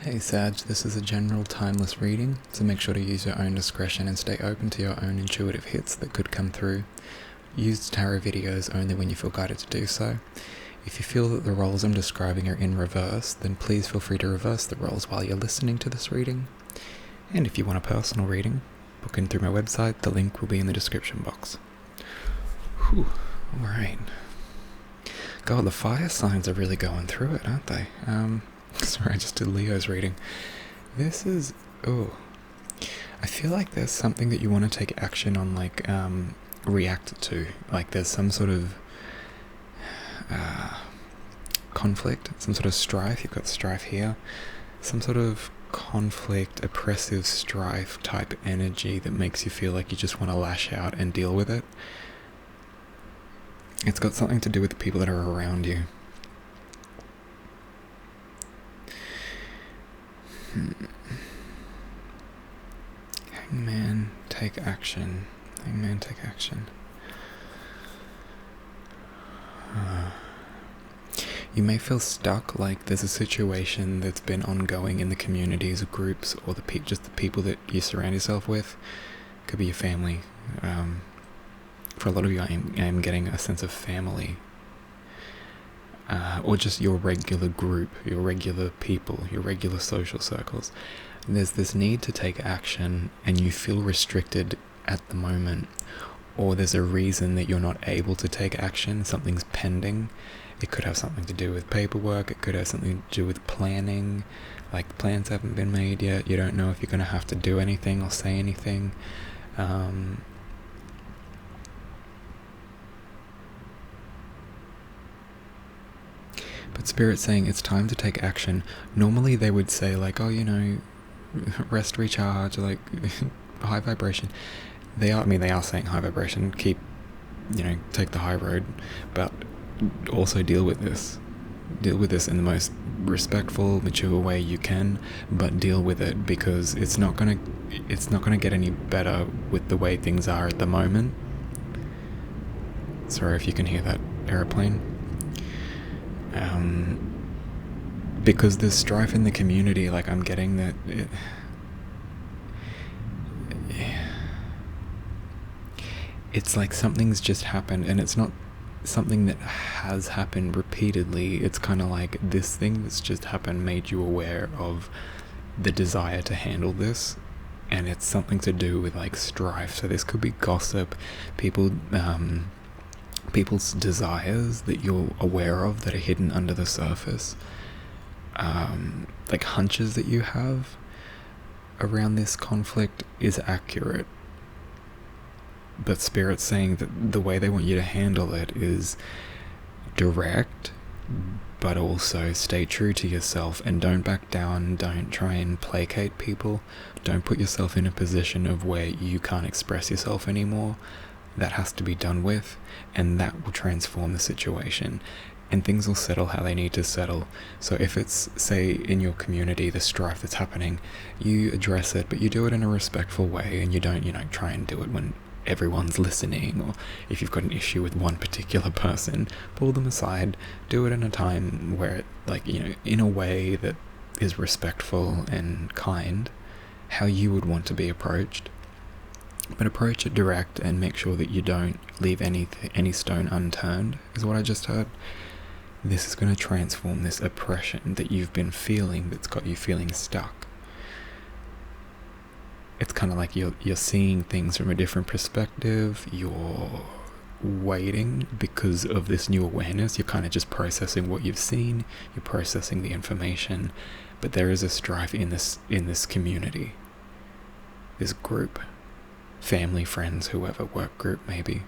Hey Sag, this is a general timeless reading, so make sure to use your own discretion and stay open to your own intuitive hits that could come through. Use tarot videos only when you feel guided to do so. If you feel that the roles I'm describing are in reverse, then please feel free to reverse the roles while you're listening to this reading. And if you want a personal reading, book in through my website, the link will be in the description box. Whew, alright. God, the fire signs are really going through it, aren't they? Sorry, I just did Leo's reading. This is, I feel like there's something that you want to take action on, like, react to. Like there's some sort of conflict, some sort of strife. You've got strife here. Some sort of conflict, oppressive strife type energy that makes you feel like you just want to lash out and deal with it. It's got something to do with the people that are around you. Hangman, take action. Hangman, take action. You may feel stuck, like there's a situation that's been ongoing in the communities, groups, or just the people that you surround yourself with. Could be your family. For a lot of you, I am getting a sense of family. Or just your regular group, your regular people, your regular social circles. And there's this need to take action and you feel restricted at the moment, or there's a reason that you're not able to take action, something's pending. It could have something to do with paperwork, it could have something to do with planning, like the plans haven't been made yet, you don't know if you're going to have to do anything or say anything. But Spirit's saying it's time to take action. Normally they would say like, rest, recharge, like high vibration. They are saying high vibration, take the high road, but also deal with this. Deal with this in the most respectful, mature way you can, but deal with it because it's not gonna get any better with the way things are at the moment. Sorry if you can hear that airplane. Because there's strife in the community, like I'm getting that it's like something's just happened, and it's not something that has happened repeatedly. It's kind of like this thing that's just happened made you aware of the desire to handle this, and it's something to do with like strife. So this could be gossip, people's desires that you're aware of that are hidden under the surface, like hunches that you have around this conflict is accurate, but Spirit's saying that the way they want you to handle it is direct, but also stay true to yourself and don't back down. Don't try and placate people. Don't put yourself in a position of where you can't express yourself anymore. That has to be done with, and that will transform the situation, and things will settle how they need to settle. So if it's, say, in your community, the strife that's happening, you address it, but you do it in a respectful way, and you don't, try and do it when everyone's listening, or if you've got an issue with one particular person, pull them aside, do it in a time where, in a way that is respectful and kind, how you would want to be approached. But approach it direct and make sure that you don't leave any stone unturned, is what I just heard. This is going to transform this oppression that you've been feeling that's got you feeling stuck. It's kind of like you're seeing things from a different perspective. You're waiting because of this new awareness. You're kind of just processing what you've seen. You're processing the information. But there is a strife in this community, this group. Family, friends, whoever, work group maybe.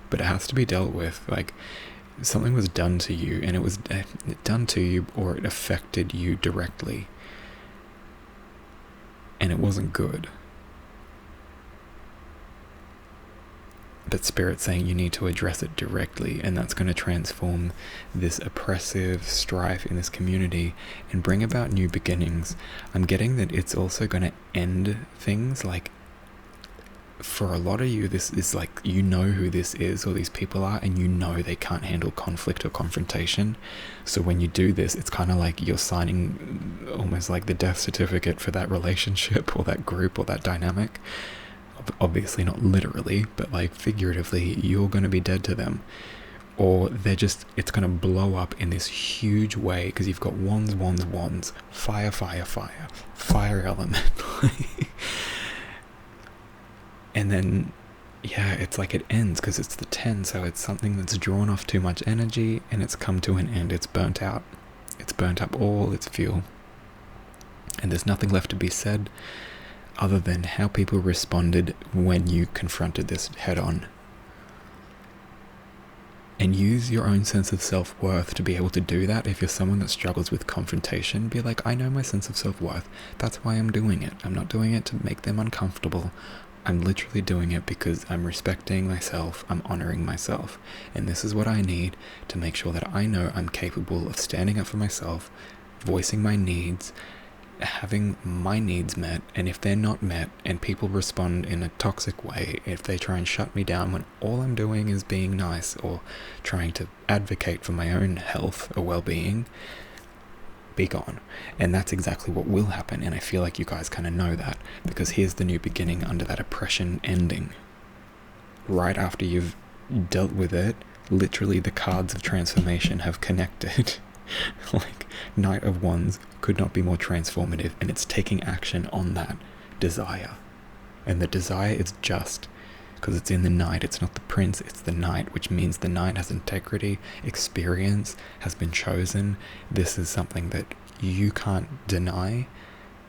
But it has to be dealt with. Like, something was done to you, and it was done to you, or it affected you directly, and it wasn't good. But Spirit's saying you need to address it directly, and that's going to transform this oppressive strife in this community and bring about new beginnings. I'm getting that it's also going to end things like for a lot of you, this is like, you know who this is or these people are, and you know they can't handle conflict or confrontation. So when you do this, it's kind of like you're signing almost like the death certificate for that relationship or that group or that dynamic. Obviously not literally, but like figuratively, you're going to be dead to them. Or it's going to blow up in this huge way, because you've got wands, fire element. And then, yeah, it's like it ends because it's the 10, so it's something that's drawn off too much energy and it's come to an end. It's burnt out. It's burnt up all its fuel. And there's nothing left to be said other than how people responded when you confronted this head on. And use your own sense of self-worth to be able to do that. If you're someone that struggles with confrontation, be like, I know my sense of self-worth. That's why I'm doing it. I'm not doing it to make them uncomfortable. I'm literally doing it because I'm respecting myself, I'm honoring myself, and this is what I need to make sure that I know I'm capable of standing up for myself, voicing my needs, having my needs met. And if they're not met and people respond in a toxic way, if they try and shut me down when all I'm doing is being nice or trying to advocate for my own health or well-being, be gone. And that's exactly what will happen, and I feel like you guys kind of know that, because here's the new beginning under that oppression ending. Right after you've dealt with it, literally the cards of transformation have connected. Like, Knight of Wands could not be more transformative, and it's taking action on that desire. And the desire is just because it's in the Knight. It's not the Prince, it's the Knight, which means the Knight has integrity, experience, has been chosen. This is something that you can't deny,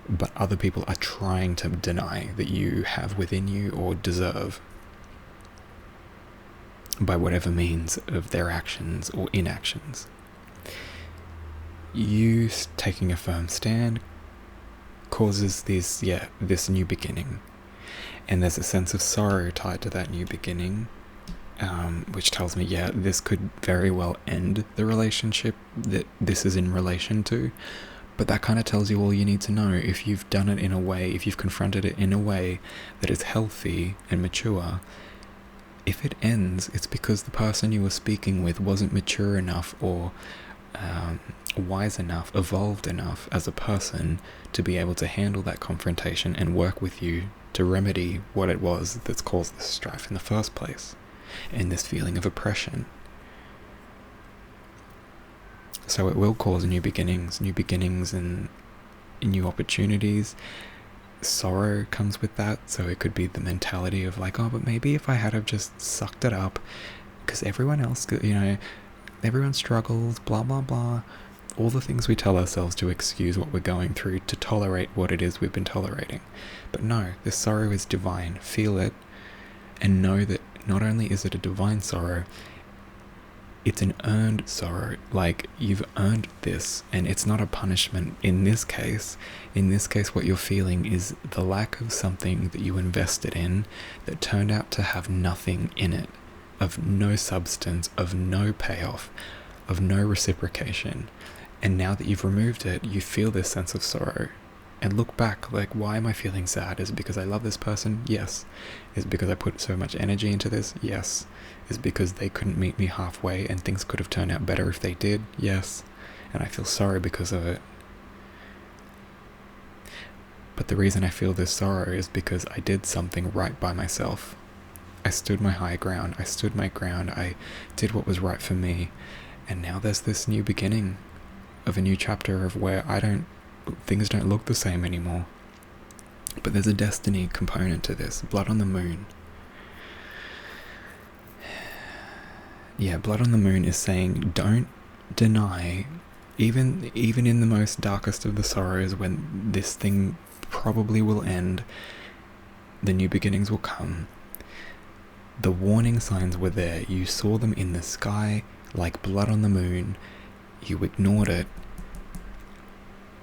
but other people are trying to deny that you have within you or deserve, by whatever means of their actions or inactions. You taking a firm stand causes this new beginning. And there's a sense of sorrow tied to that new beginning, which tells me, this could very well end the relationship that this is in relation to. But that kind of tells you all you need to know. If you've done it in a way, if you've confronted it in a way that is healthy and mature, if it ends, it's because the person you were speaking with wasn't mature enough or wise enough, evolved enough as a person to be able to handle that confrontation and work with you to remedy what it was that's caused this strife in the first place, and this feeling of oppression. So it will cause new beginnings and new opportunities. Sorrow comes with that, so it could be the mentality of like, oh, but maybe if I had have just sucked it up, because everyone else, everyone struggles, blah blah blah. All the things we tell ourselves to excuse what we're going through, to tolerate what it is we've been tolerating. But no, this sorrow is divine. Feel it and know that not only is it a divine sorrow, it's an earned sorrow. Like, you've earned this, and it's not a punishment in this case. In this case, what you're feeling is the lack of something that you invested in that turned out to have nothing in it, of no substance, of no payoff, of no reciprocation. And now that you've removed it, you feel this sense of sorrow. And look back, like, why am I feeling sad? Is it because I love this person? Yes. Is it because I put so much energy into this? Yes. Is it because they couldn't meet me halfway and things could have turned out better if they did? Yes. And I feel sorry because of it. But the reason I feel this sorrow is because I did something right by myself. I stood my high ground. I stood my ground. I did what was right for me. And now there's this new beginning of a new chapter of where things don't look the same anymore. But there's a destiny component to this. Blood on the moon. Yeah, blood on the moon is saying, don't deny, even in the most darkest of the sorrows, when this thing probably will end, the new beginnings will come. The warning signs were there. You saw them in the sky like blood on the moon. You ignored it.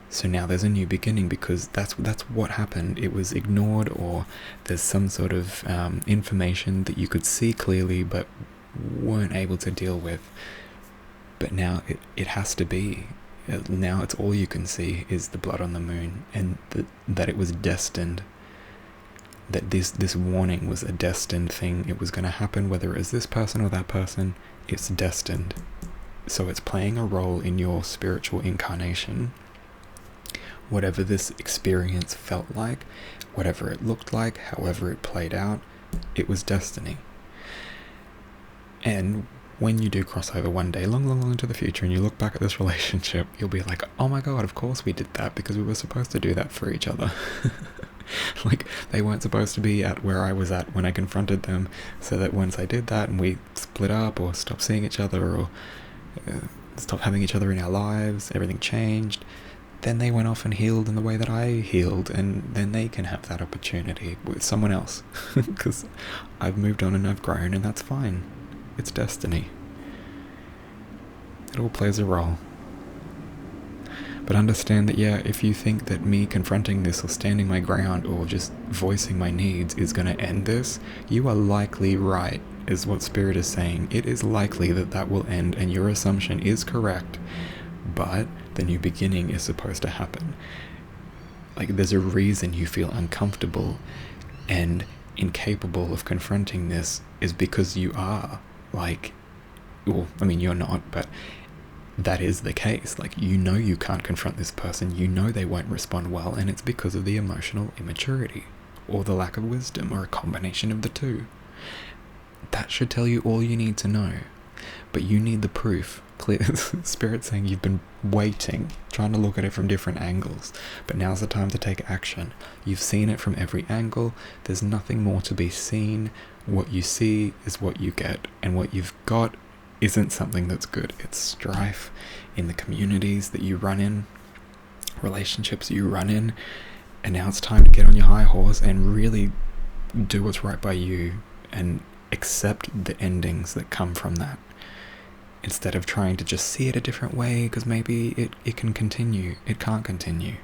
So now there's a new beginning, because that's what happened. It was ignored, or there's some sort of information that you could see clearly but weren't able to deal with. But now it has to be. Now it's all you can see is the blood on the moon, and that it was destined. that this warning was a destined thing. It was going to happen, whether it was this person or that person. It's destined. So it's playing a role in your spiritual incarnation. Whatever this experience felt like, whatever it looked like, however it played out, it was destiny. And when you do cross over one day, long, long, long into the future, and you look back at this relationship, you'll be like, oh my god, of course we did that, because we were supposed to do that for each other. Like, they weren't supposed to be at where I was at when I confronted them, so that once I did that and we split up or stopped seeing each other or stopped having each other in our lives, everything changed, then they went off and healed in the way that I healed, and then they can have that opportunity with someone else, because I've moved on and I've grown, and that's fine. It's destiny. It all plays a role. But understand that, yeah, if you think that me confronting this or standing my ground or just voicing my needs is going to end this, you are likely right, is what Spirit is saying. It is likely that that will end, and your assumption is correct, but the new beginning is supposed to happen. Like, there's a reason you feel uncomfortable and incapable of confronting this, is because you are. Like, well, I mean, you're not, but that is the case. Like, you know you can't confront this person, you know they won't respond well, and it's because of the emotional immaturity, or the lack of wisdom, or a combination of the two. That should tell you all you need to know. But you need the proof. Clear. Spirit saying you've been waiting, trying to look at it from different angles, but now's the time to take action. You've seen it from every angle, there's nothing more to be seen. What you see is what you get, and what you've got isn't something that's good. It's strife in the communities that you run in, relationships you run in, and now it's time to get on your high horse and really do what's right by you and accept the endings that come from that, instead of trying to just see it a different way, because maybe it can continue. It can't continue.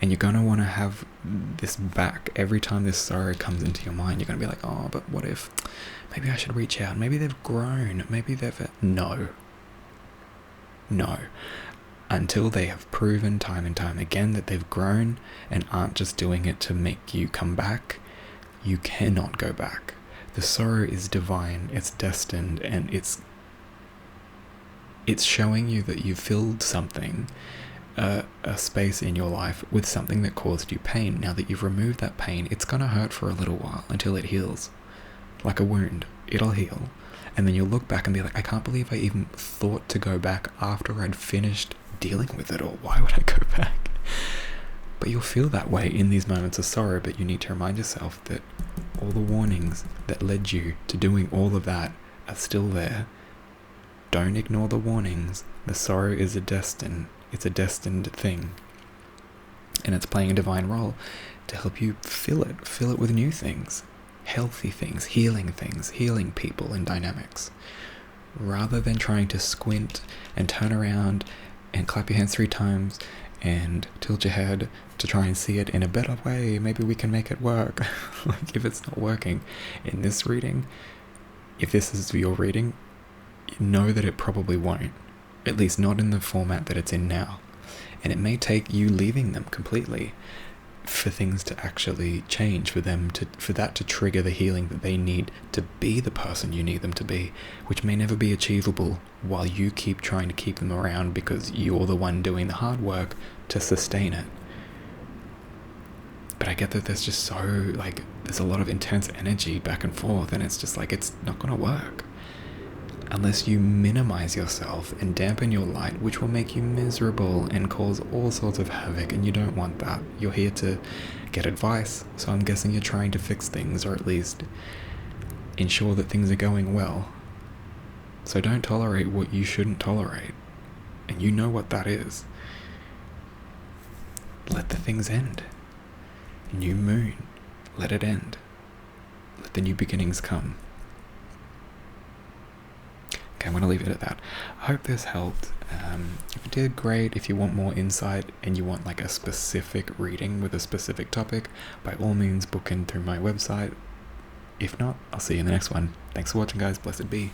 And you're going to want to have this back every time this sorrow comes into your mind. You're going to be like, oh, but what if, maybe I should reach out, maybe they've grown, maybe they've, no, until they have proven time and time again that they've grown and aren't just doing it to make you come back, you cannot go back. The sorrow is divine, it's destined, and it's showing you that you've filled something, a space in your life with something that caused you pain. Now that you've removed that pain, it's going to hurt for a little while until it heals. Like a wound, it'll heal. And then you'll look back and be like, I can't believe I even thought to go back after I'd finished dealing with it, or why would I go back? But you'll feel that way in these moments of sorrow, but you need to remind yourself that all the warnings that led you to doing all of that are still there. Don't ignore the warnings. The sorrow is it's a destined thing. And it's playing a divine role to help you fill it with new things, healthy things, healing people and dynamics. Rather than trying to squint and turn around and clap your hands 3 times and tilt your head to try and see it in a better way, maybe we can make it work. Like, if it's not working in this reading, if this is your reading, know that it probably won't, at least not in the format that it's in now. And it may take you leaving them completely for things to actually change, for that to trigger the healing that they need to be the person you need them to be, which may never be achievable while you keep trying to keep them around because you're the one doing the hard work to sustain it. But I get that there's just there's a lot of intense energy back and forth, and it's just like, it's not going to work unless you minimize yourself and dampen your light, which will make you miserable and cause all sorts of havoc, and you don't want that. You're here to get advice, so I'm guessing you're trying to fix things, or at least ensure that things are going well. So don't tolerate what you shouldn't tolerate, and you know what that is. Let the things end. New moon, let it end. Let the new beginnings come. Okay, I'm going to leave it at that. I hope this helped. If it did, great. If you want more insight and you want like a specific reading with a specific topic, by all means book in through my website. If not, I'll see you in the next one. Thanks for watching, guys. Blessed be.